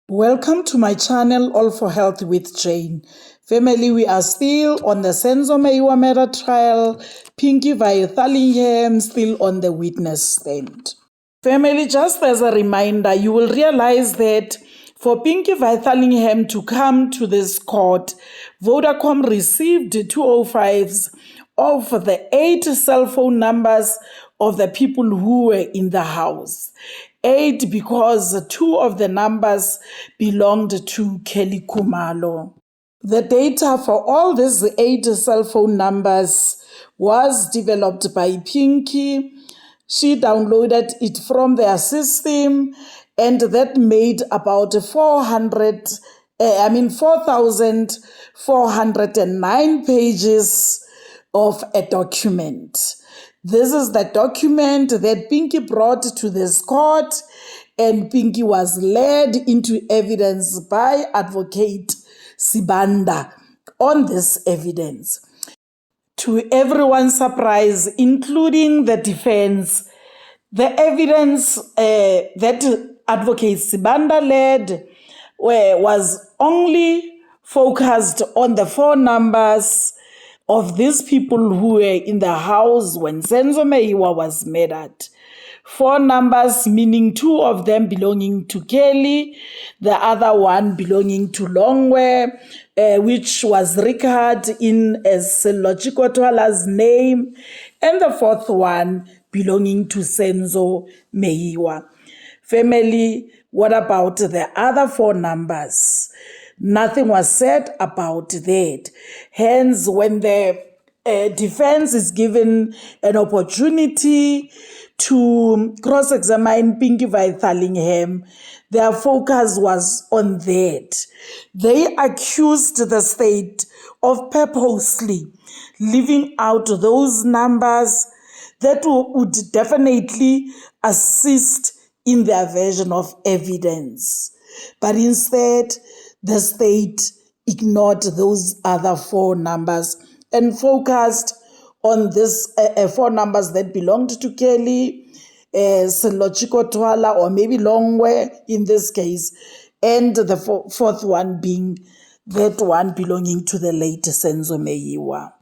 Welcome to my channel, All for Health with Jane. Family, we are still on the Senzo Meyiwa trial. Pinky Vythalingham still on the witness stand. Family, just as a reminder, you will realize that for Pinky Vythalingham to come to this court, Vodacom received 205s of the 8 cell phone numbers of the people who were in the house. 8 because 2 of the numbers belonged to Kelly Kumalo. The data for all these 8 cell phone numbers was developed by Pinky. She downloaded it from their system, and that made about 4,409 pages of a document. This is the document that Pinky brought to this court, and Pinky was led into evidence by Advocate Sibanda on this evidence. To everyone's surprise, including the defense, the evidence that Advocate Sibanda led was only focused on the 4 numbers of these people who were in the house when Senzo Meyiwa was murdered. 4 numbers, meaning 2 of them belonging to Kelly, the other one belonging to Longwe, which was recorded in as Selogiko Twala's name, and the 4th one belonging to Senzo Meyiwa. Family, what about the other 4 numbers? Nothing was said about that. Hence, when the defense is given an opportunity to cross-examine Pinky Vythalingham, their focus was on that. They accused the state of purposely leaving out those numbers that would definitely assist in their version of evidence. But instead, the state ignored those other 4 numbers and focused on this 4 numbers that belonged to Kelly, Selogiko Twala, or maybe Longwe in this case, and the 4th one being that one belonging to the late Senzo Meyiwa.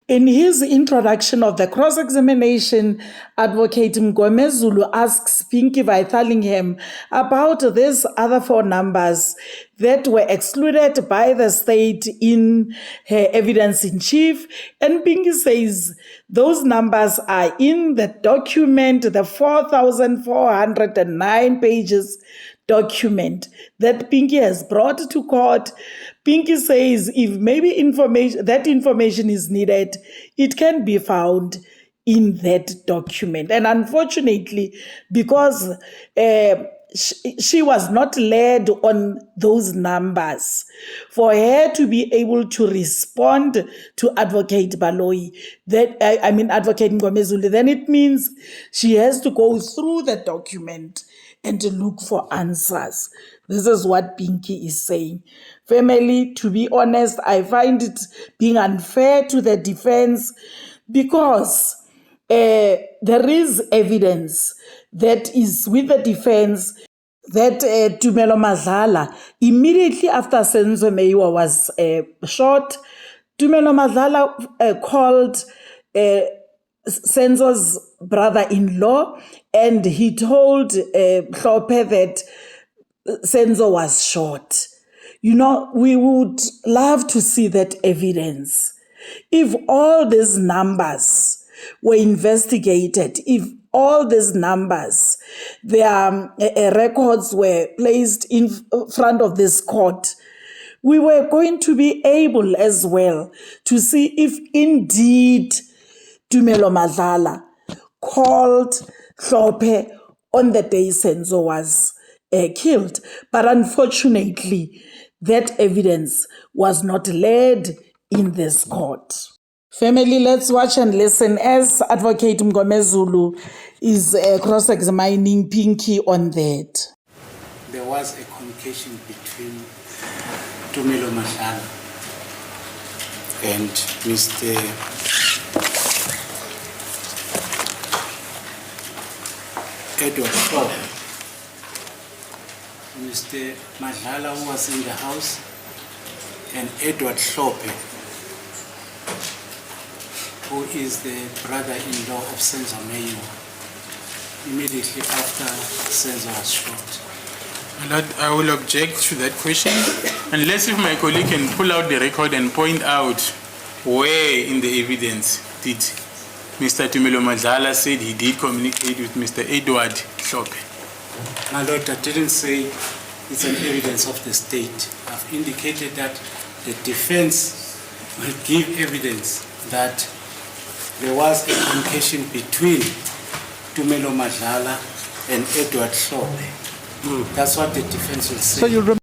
In his introduction of the cross-examination, Advocate Mngomezulu asks Pinky Vythalingham about these other 4 numbers that were excluded by the state in her evidence in chief, and Pinky says those numbers are in the document, the 4,409 pages document that Pinky has brought to court. Pinky says if maybe that information is needed, it can be found in that document. And unfortunately, because she was not led on those numbers, for her to be able to respond to Advocate Baloyi, Advocate Mngomezulu, then it means she has to go through the document and to look for answers. This is what Pinky is saying. Family, to be honest, I find it being unfair to the defense because there is evidence that is with the defense that Tumelo Madlala, immediately after Senzo Meyiwa was shot, Tumelo Madlala called Senzo's brother-in-law, and he told Hlophe that Senzo was shot. You know, we would love to see that evidence. If all these numbers were investigated, if all these numbers, their records were placed in front of this court, we were going to be able as well to see if indeed Tumelo Madlala called Hlophe on the day Senzo was killed. But unfortunately, that evidence was not led in this court. Family, let's watch and listen as Advocate Mngomezulu is cross-examining Pinky on that. There was a communication between Tumelo Madlala and Mr. Edward Shaw Mr. Madlala, who was in the house, and Edward Hlope, who is the brother-in-law of Senzo Meyiwa, immediately after Senzo was shot. My Lord, I will object to that question, unless if my colleague can pull out the record and point out where in the evidence did Mr. Tumelo Madlala said he did communicate with Mr. Edward Hlope. My Lord, I didn't say it's an evidence of the state. I've indicated that the defense will give evidence that there was a communication between Tumelo Madlala and Edward Hlope. That's what the defense will say. So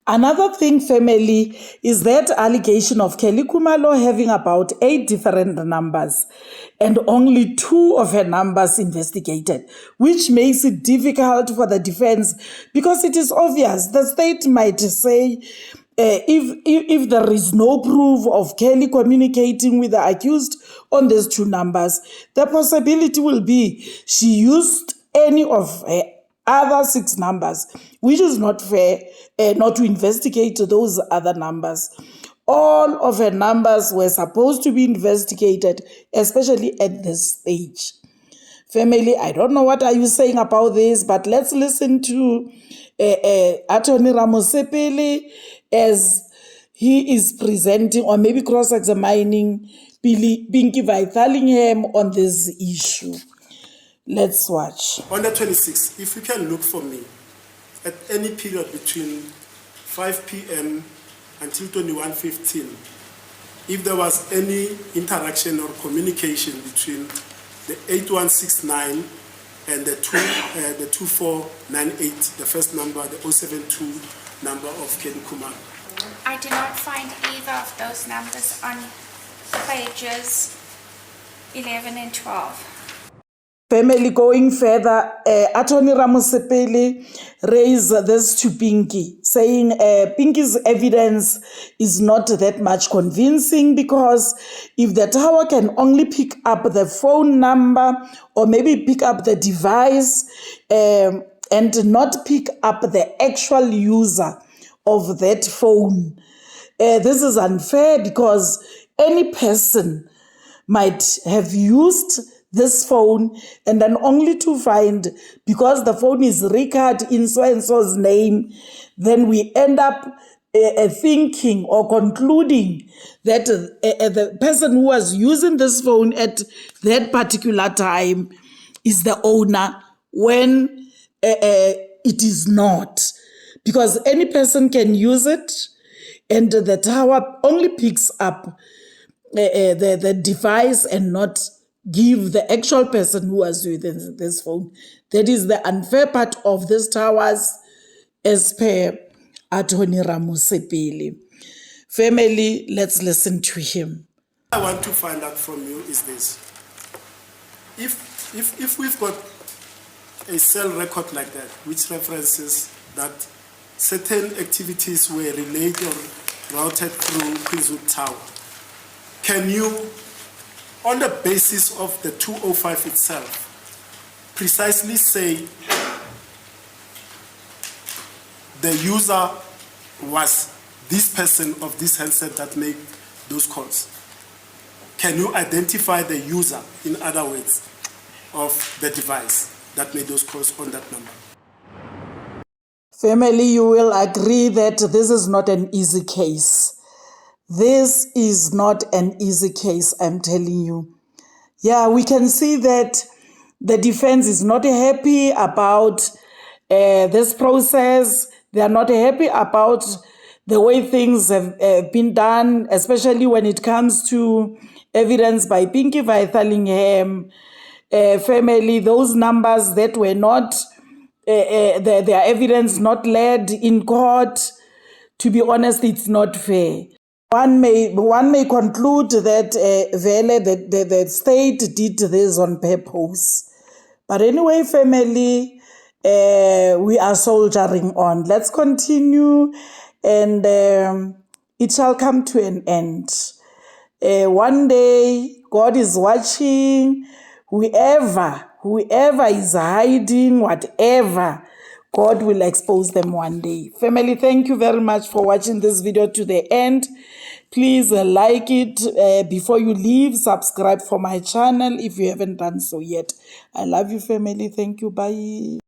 another thing, family, is that allegation of Kelly Khumalo having about 8 different numbers and only 2 of her numbers investigated, which makes it difficult for the defense because it is obvious. The state might say if there is no proof of Kelly communicating with the accused on these 2 numbers, the possibility will be she used any of her other 6 numbers, which is not fair, not to investigate those other numbers. All of her numbers were supposed to be investigated, especially at this stage. Family, I don't know what are you saying about this, but let's listen to Attorney Ramosepele as he is presenting or maybe cross-examining Pinky Vythalingham on this issue. Let's watch. On the 26th, if you can look for me at any period between 5 p.m. until 21:15, if there was any interaction or communication between the 8169 and the 2498, the first number, the 072 number of Kelly Khumalo. I do not find either of those numbers on pages 11 and 12. Family, going further, Attorney Ramosepele raised this to Pinky, saying Pinky's evidence is not that much convincing because if the tower can only pick up the phone number or maybe pick up the device and not pick up the actual user of that phone, this is unfair because any person might have used this phone and then only to find, because the phone is recorded in so-and-so's name, then we end up thinking or concluding that the person who was using this phone at that particular time is the owner when it is not. Because any person can use it and the tower only picks up the device and not give the actual person who was using this phone. That is the unfair part of these towers, as per Attorney Ramosepele. Family, let's listen to him. What I want to find out from you is this. If we've got a cell record like that, which references that certain activities were relayed or routed through Queenswood Tower, can you, on the basis of the 205 itself, precisely say the user was this person of this handset that made those calls? Can you identify the user, in other words, of the device that made those calls on that number? Family, you will agree that this is not an easy case. This is not an easy case, I'm telling you. Yeah, we can see that the defense is not happy about this process. They are not happy about the way things have been done, especially when it comes to evidence by Pinky Vythalingham. Family, those numbers that were not, their evidence not led in court, to be honest, it's not fair. One may conclude that the state did this on purpose. But anyway, family, we are soldiering on. Let's continue, and it shall come to an end. One day, God is watching. Whoever is hiding whatever God will expose them one day. Family, thank you very much for watching this video to the end. Please like it before you leave. Subscribe for my channel if you haven't done so yet. I love you, family. Thank you. Bye.